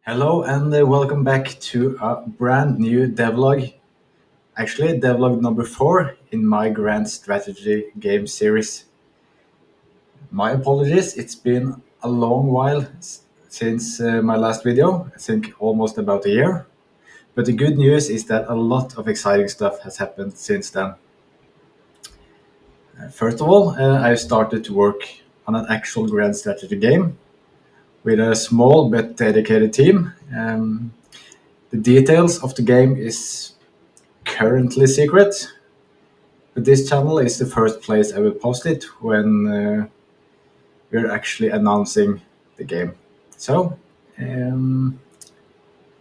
Hello and welcome back to a brand new devlog. Actually, devlog number 4 in my Grand Strategy Game series. My apologies, it's been a long while since my last video, I think almost about a year. But the good news is that a lot of exciting stuff has happened since then. First of all, I started to work on an actual Grand Strategy game with a small but dedicated team. The details of the game is currently secret, but this channel is the first place I will post it when we're actually announcing the game. So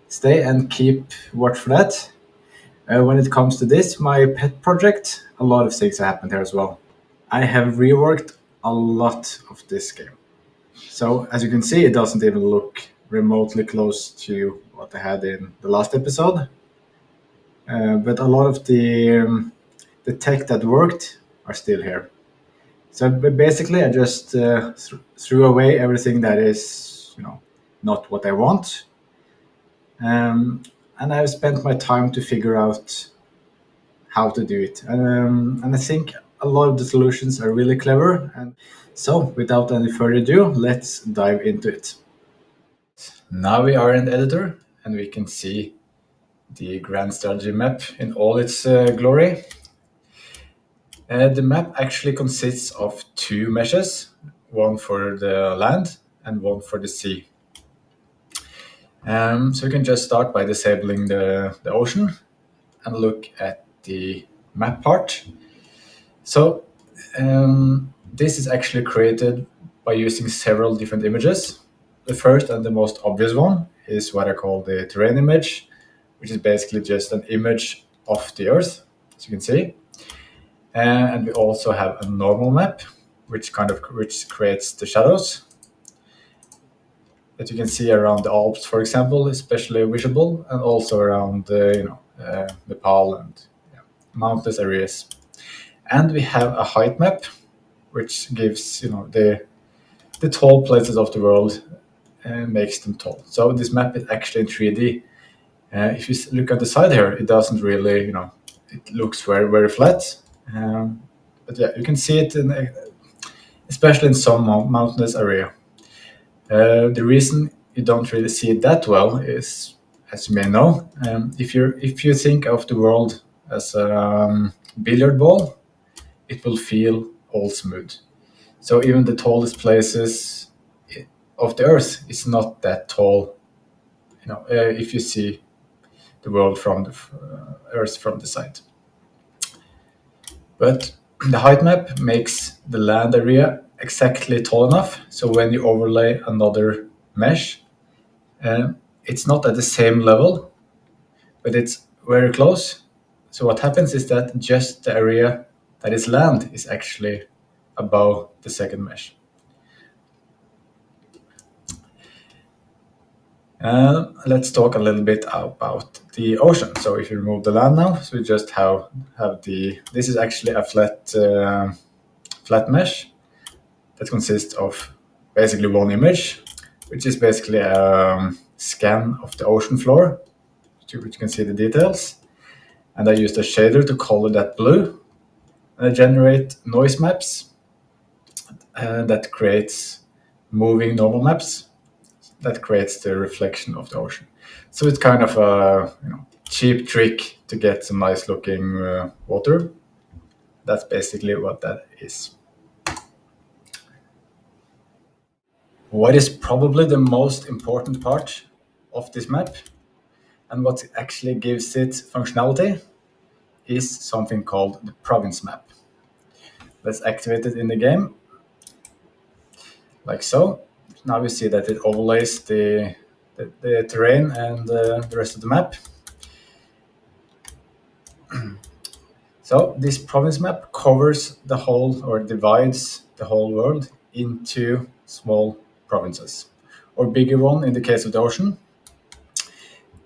stay and keep watch for that. When it comes to this, my pet project, a lot of things have happened here as well. I have reworked a lot of this game. So as you can see, it doesn't even look remotely close to what I had in the last episode. But a lot of the tech that worked are still here. So basically, I just threw away everything that is, not what I want, and I've spent my time to figure out how to do it. And I think a lot of the solutions are really clever. And so, without any further ado, let's dive into it. Now we are in the editor, and we can see the Grand Strategy map in all its glory. The map actually consists of two meshes, one for the land and one for the sea. So you can just start by disabling the ocean and look at the map part. So this is actually created by using several different images. The first and the most obvious one is what I call the terrain image, which is basically just an image of the Earth, as you can see. And we also have a normal map, which creates the shadows that you can see around the Alps, for example, especially visible, and also around Nepal and mountainous areas. And we have a height map, which gives the tall places of the world and makes them tall. So this map is actually in 3D. If you look at the side here, it doesn't really, it looks very, very flat. But yeah, you can see it especially in some mountainous area. The reason you don't really see it that well is, as you may know, if you think of the world as a billiard ball, it will feel all smooth. So even the tallest places of the Earth is not that tall. If you see the world from the Earth from the side. But the height map makes the land area exactly tall enough, so when you overlay another mesh, it's not at the same level, but it's very close. So what happens is that just the area that is land is actually above the second mesh. Let's talk a little bit about the ocean. So if you remove the land now, so we just have this is actually a flat mesh that consists of basically one image, which is basically a scan of the ocean floor, which you can see the details. And I used a shader to color that blue. And I generate noise maps that creates moving normal maps that creates the reflection of the ocean. So it's kind of a cheap trick to get some nice looking water. That's basically what that is. What is probably the most important part of this map and what actually gives it functionality is something called the province map. Let's activate it in the game, like so. Now we see that it overlays the terrain and the rest of the map. So this province map covers the whole, or divides the whole world into small provinces, or bigger one in the case of the ocean.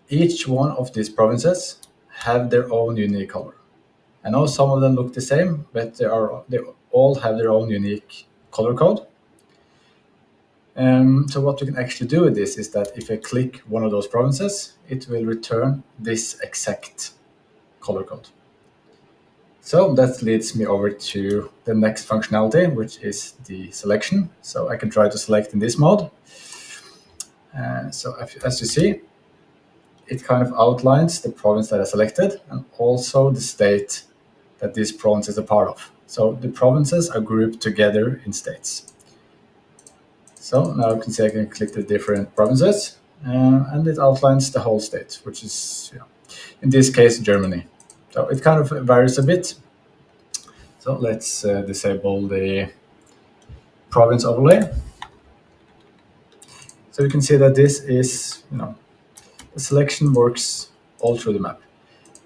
Each one of these provinces have their own unique color. I know some of them look the same, but they all have their own unique color code. So what we can actually do with this is that if I click one of those provinces, it will return this exact color code. So that leads me over to the next functionality, which is the selection. So I can try to select in this mode. So as you see, it kind of outlines the province that I selected and also the state that this province is a part of. So the provinces are grouped together in states. So now you can see I can click the different provinces and it outlines the whole state, which is, in this case, Germany. So it kind of varies a bit. So let's disable the province overlay. So you can see that this is, the selection works all through the map.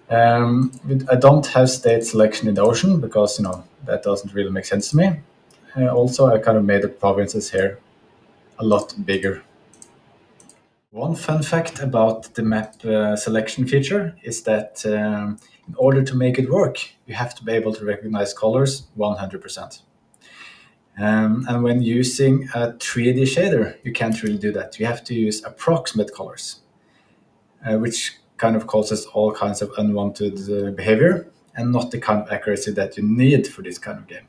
I don't have state selection in the ocean because, that doesn't really make sense to me. Also, I kind of made the provinces here a lot bigger. One fun fact about the map selection feature is that in order to make it work, you have to be able to recognize colors 100%. And when using a 3D shader, you can't really do that. You have to use approximate colors, which kind of causes all kinds of unwanted behavior and not the kind of accuracy that you need for this kind of game.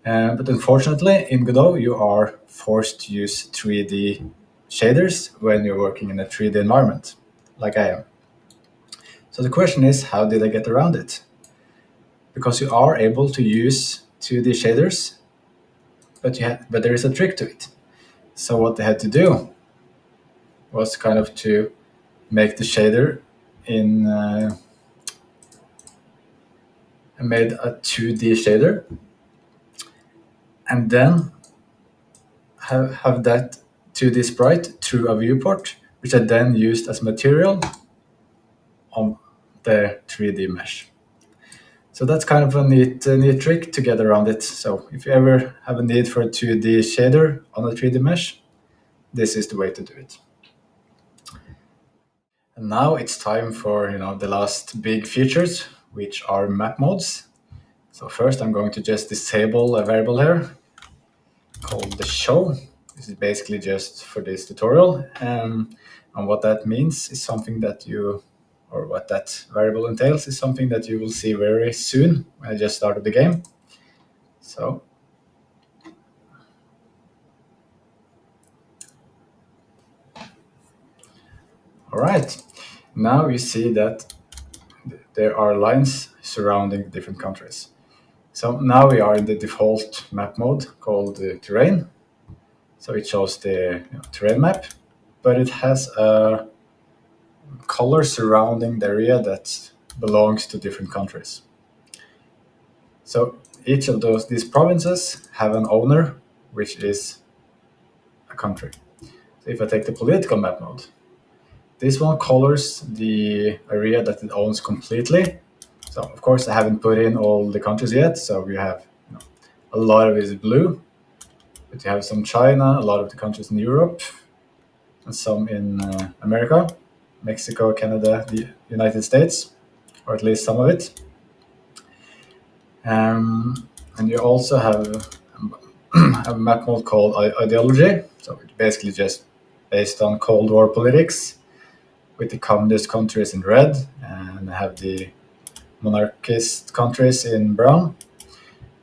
But unfortunately, in Godot, you are forced to use 3D shaders when you're working in a 3D environment, like I am. So the question is, how did I get around it? Because you are able to use 2D shaders, but there is a trick to it. So what they had to do was kind of to make the shader in I made a 2D shader and then have that 2D sprite through a viewport, which I then used as material on the 3D mesh. So that's kind of a neat trick to get around it. So if you ever have a need for a 2D shader on a 3D mesh, this is the way to do it. And now it's time for the last big features, which are map modes. So first I'm going to just disable a variable here called the show. This is basically just for this tutorial. And what that means is something that what that variable entails is something that you will see very soon when I just started the game. So all right, now you see that there are lines surrounding different countries. So now we are in the default map mode called terrain. So it shows the terrain map, but it has a color surrounding the area that belongs to different countries. So each of these provinces have an owner, which is a country. So if I take the political map mode, this one colors the area that it owns completely. So of course I haven't put in all the countries yet. So we have a lot of it is blue, but you have some China, a lot of the countries in Europe, and some in America, Mexico, Canada, the United States, or at least some of it. And you also have a map mode called ideology. So it's basically just based on Cold War politics, with the communist countries in red, and have the monarchist countries in brown,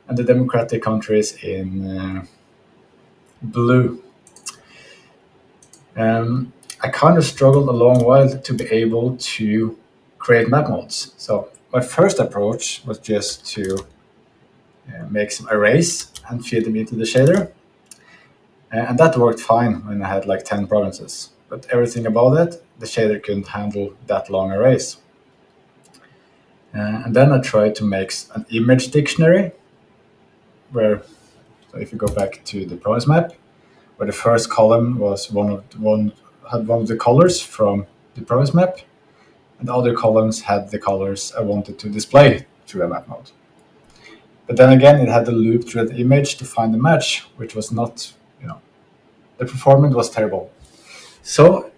and the democratic countries in blue. I kind of struggled a long while to be able to create map modes. So my first approach was just to make some arrays and feed them into the shader. And that worked fine when I had like 10 provinces. But everything about it, the shader couldn't handle that long arrays. And then I tried to make an image dictionary where, so if you go back to the province map, where the first column was had one of the colors from the province map, and the other columns had the colors I wanted to display through a map mode. But then again, it had to loop through the image to find the match, which was not, the performance was terrible. So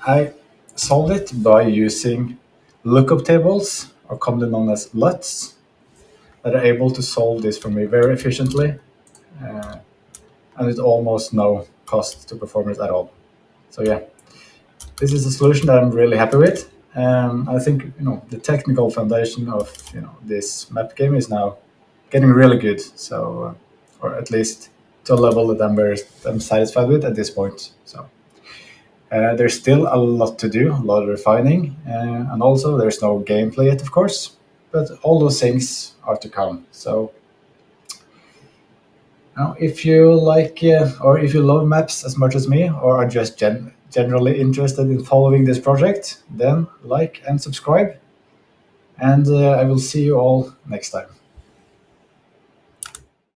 I solved it by using lookup tables, or commonly known as LUTs, that are able to solve this for me very efficiently. and with almost no cost to performance at all. So yeah, this is a solution that I'm really happy with. I think the technical foundation of this map game is now getting really good. So, or at least to a level that I'm satisfied with at this point. So there's still a lot to do, a lot of refining, and also there's no gameplay yet, of course. But all those things are to come. So if you like or if you love maps as much as me, or are just generally interested in following this project, then like and subscribe. And I will see you all next time.